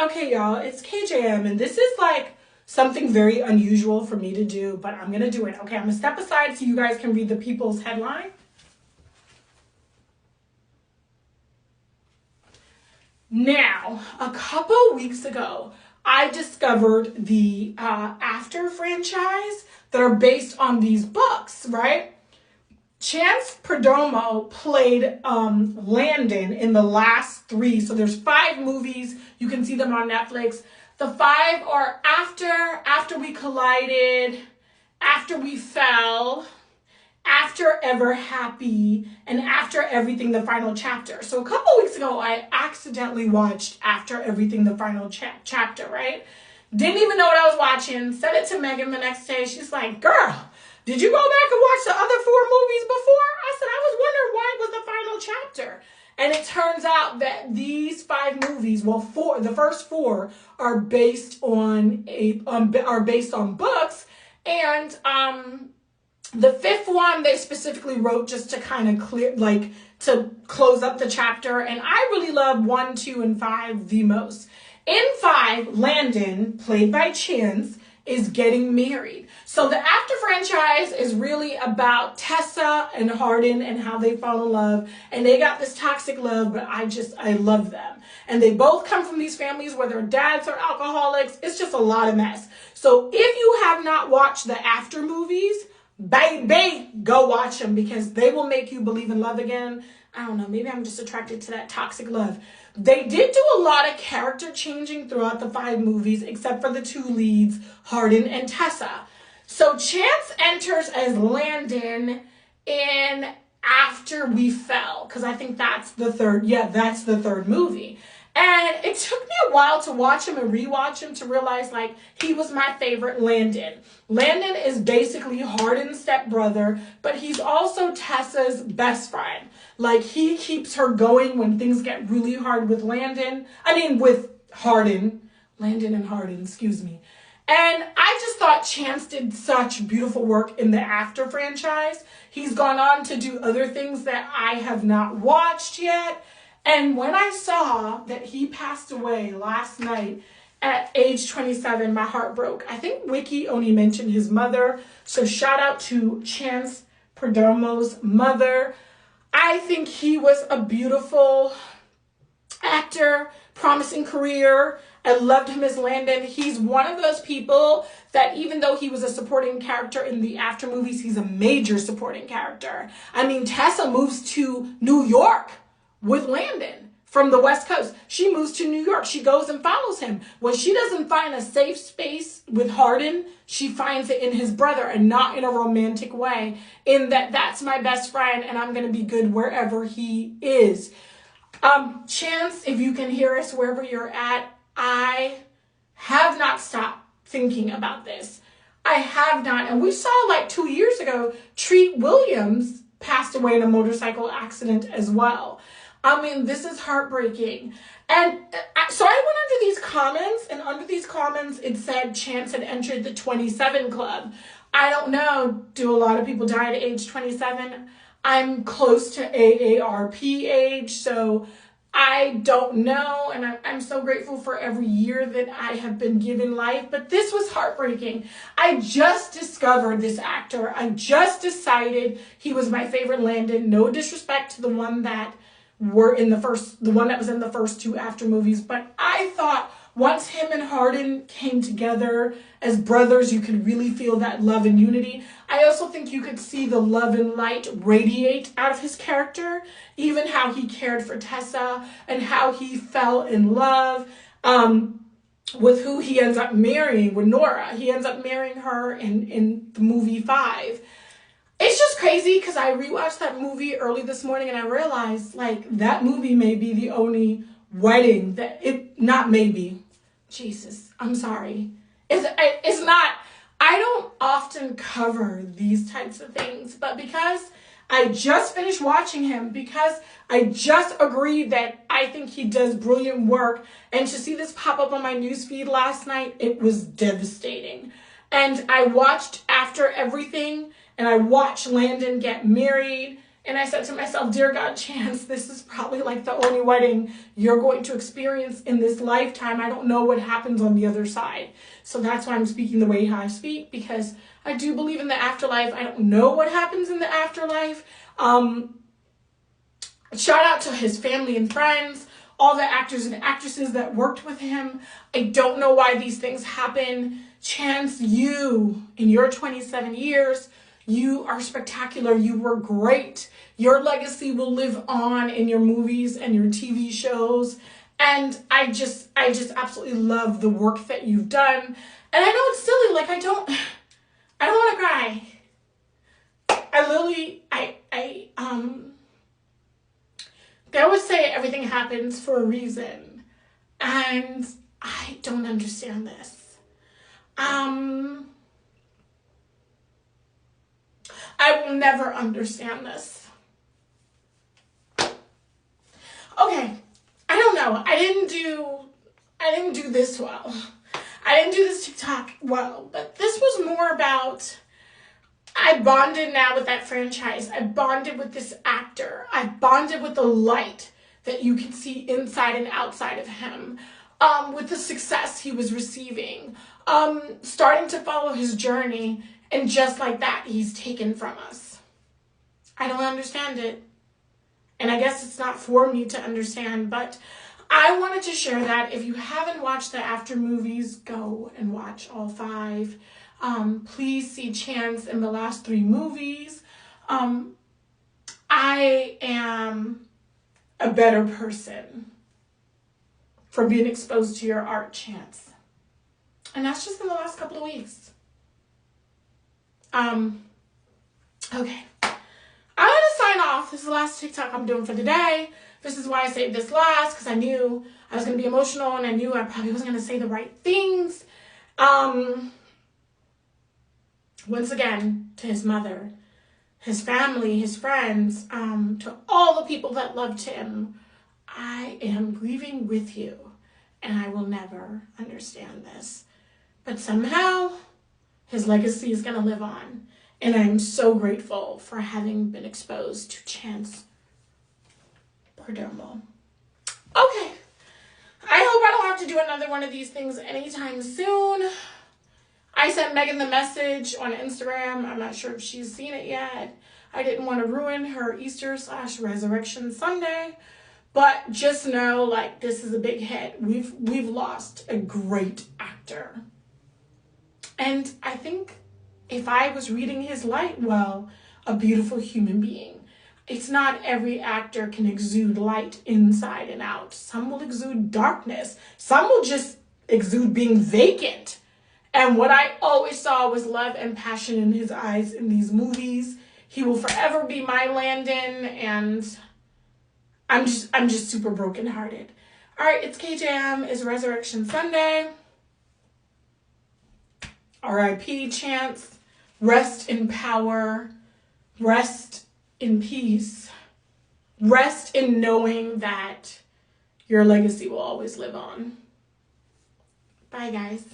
Okay, y'all, it's KJM, and this is like something very unusual for me to do, but I'm gonna do it. Okay, I'm gonna step aside so you guys can read the People's headline. Now, a couple weeks ago, I discovered the After franchise that are based on these books, right? Chance Perdomo played Landon in the last three. So there's 5 movies. You can see them on Netflix. The 5 are After We Collided, After We Fell, After Ever Happy, and After Everything the Final Chapter. So a couple weeks ago, I accidentally watched After Everything the Final Chapter, right? Didn't even know what I was watching. Sent it to Megan the next day. She's like, girl, did you go back and watch the other 4 movies before? I said, I was wondering why it was the final chapter. And it turns out that these 5 movies, well, the first 4 are based on books, and the 5th one they specifically wrote just to kind of to close up the chapter. And I really love 1, 2, and 5 the most. In 5, Landon, played by Chance, is getting married. So the After franchise is really about Tessa and Hardin and how they fall in love. And they got this toxic love, but I love them. And they both come from these families where their dads are alcoholics. It's just a lot of mess. So if you have not watched the After movies, baby, go watch them because they will make you believe in love again. I don't know, maybe I'm just attracted to that toxic love. They did do a lot of character changing throughout the 5 movies, except for the 2 leads, Hardin and Tessa. So Chance enters as Landon in After We Fell, because I think that's the third movie. And it took me a while to watch him and rewatch him to realize, like, he was my favorite Landon. Landon is basically Hardin's stepbrother, but he's also Tessa's best friend. Like, he keeps her going when things get really hard with with Hardin. Landon and Hardin, excuse me. And I just thought Chance did such beautiful work in the After franchise. He's gone on to do other things that I have not watched yet. And when I saw that he passed away last night at age 27, my heart broke. I think Wiki only mentioned his mother. So shout out to Chance Perdomo's mother. I think he was a beautiful actor, promising career. I loved him as Landon. He's one of those people that even though he was a supporting character in the After movies, he's a major supporting character. I mean, Tessa moves to New York with Landon from the West Coast. She moves to New York. She goes and follows him. When she doesn't find a safe space with Hardin, she finds it in his brother, and not in a romantic way, in that's my best friend and I'm going to be good wherever he is. Chance, if you can hear us wherever you're at, I have not stopped thinking about this. I have not. And we saw like 2 years ago, Treat Williams passed away in a motorcycle accident as well. I mean, this is heartbreaking. And so I went under these comments, and under these comments, it said Chance had entered the 27 club. I don't know. Do a lot of people die at age 27? I'm close to AARP age, so I don't know. And I'm so grateful for every year that I have been given life. But this was heartbreaking. I just discovered this actor. I just decided he was my favorite Landon. No disrespect to the one that was in the first 2 After movies, but I thought once him and Hardin came together as brothers, you could really feel that love and unity. I also think you could see the love and light radiate out of his character, even how he cared for Tessa and how he fell in love with who he ends up marrying, with Nora. He ends up marrying her in the movie 5. It's just crazy because I rewatched that movie early this morning and I realized, like, that movie may be the only wedding Jesus, I'm sorry. It's not, I don't often cover these types of things, but because I just finished watching him, because I just agreed that I think he does brilliant work, and to see this pop up on my newsfeed last night, it was devastating. And I watched After Everything, and I watched Landon get married, And I said to myself, dear God, Chance, this is probably like the only wedding you're going to experience in this lifetime. I don't know what happens on the other side. So that's why I'm speaking the way I speak, because I do believe in the afterlife. I don't know what happens in the afterlife. Shout out to his family and friends, all the actors and actresses that worked with him. I don't know why these things happen. Chance, you, in your 27 years, you are spectacular. You were great. Your legacy will live on in your movies and your TV shows. And I just absolutely love the work that you've done. And I know it's silly, like I don't want to cry. They always say everything happens for a reason. And I don't understand this. I will never understand this. Okay, I don't know. I didn't do this well. I didn't do this TikTok well, but this was more about, I bonded now with that franchise. I bonded with this actor. I bonded with the light that you can see inside and outside of him. With the success he was receiving, starting to follow his journey, and just like that, he's taken from us. I don't understand it. And I guess it's not for me to understand, but I wanted to share that. If you haven't watched the after movies, go and watch all 5. Please see Chance in the last 3 movies. I am a better person for being exposed to your art, Chance. And that's just in the last couple of weeks. Okay. I'm going to sign off. This is the last TikTok I'm doing for the day. This is why I saved this last, because I knew I was going to be emotional and I knew I probably wasn't going to say the right things. Once again, to his mother, his family, his friends, to all the people that loved him, I am grieving with you, and I will never understand this. But somehow, his legacy is going to live on, and I'm so grateful for having been exposed to Chance Perdomo. Okay, I hope I don't have to do another one of these things anytime soon. I sent Megan the message on Instagram. I'm not sure if she's seen it yet. I didn't want to ruin her Easter/Resurrection Sunday. But just know, like, this is a big hit. We've lost a great actor. And I think if I was reading his light well, a beautiful human being. It's not every actor can exude light inside and out. Some will exude darkness. Some will just exude being vacant. And what I always saw was love and passion in his eyes in these movies. He will forever be my Landon, and I'm just super brokenhearted. All right, it's KJM. It's Resurrection Sunday. R.I.P. Chance. Rest in power. Rest in peace. Rest in knowing that your legacy will always live on. Bye, guys.